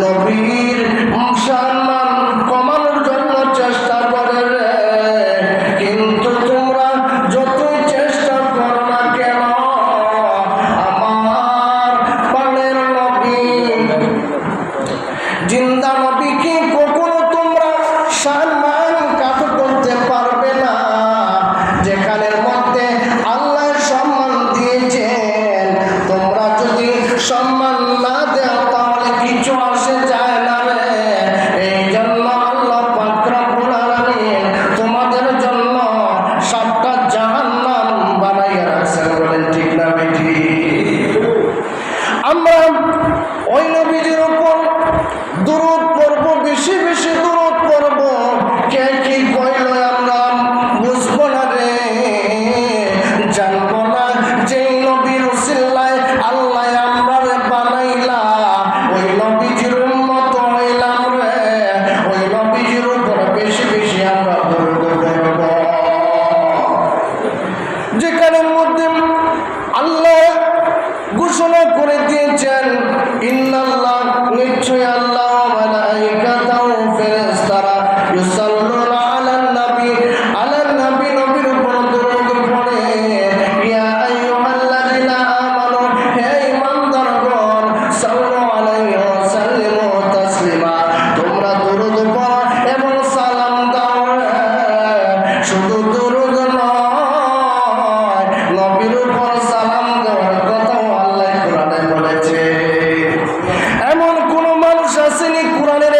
নবীর সম্মান কমানোর জন্য চেষ্টা করে রে, কিন্তু তোমরা যতই চেষ্টা করো না কেন আমার প্রাণের নবী জিন্দা নবীকে কখনো তোমরা সম্মান কাট করতে পারবে না। যেখানের মধ্যে আল্লাহ সম্মান দিয়েছেন তোমরা যদি সম্মান না দেও তাহলে কিছু আসে যায় না রে। এই জন্য আল্লাহ পাক রব্বুল আলামিন তোমাদের জন্য 7টা জাহান্নাম বানাইয়া রাখছেন। বলেন ঠিক না বেঠি? আমরা ওই নবীজির উপর দুরূদ পড়ব, বেশি বেশি দুরূদ পড়ব। কে কি কইল আমরা বুঝবো না রে, জানবো না যে নবীর উসিলায় আল্লাহ আমরারে বানাইলা, ওই নবীজির উম্মত হইলাম রে। ওই নবীজির উপর বেশি বেশি আমরা দুরূদ পড়ব। যেখানের মধ্যে আল্লাহ ঘোষণা করে দিয়েছেন ইন্নাল্লাহ নিশ্চয় আল্লাহ ওয়া মালাইকাতাহু ফেরেশতারা ইউসাল্লুনা আলান নবী নবীর উপর দরুদ পড়ে। ইয়া আইয়ুহাল্লাযিনা আমানু হে ঈমানদারগণ সাল্লু আলাইহি ওয়া সাল্লিমু তাসলিমা তোমরা দরুদ পড়ো এবং সালাম দাও। শুধু দরুদ নয়, নবীর উপর সালাম দেওয়ার কথাও আল্লাহ কোরআনে বলেছে। এমন কোন মানুষ আসেনি কোরআনের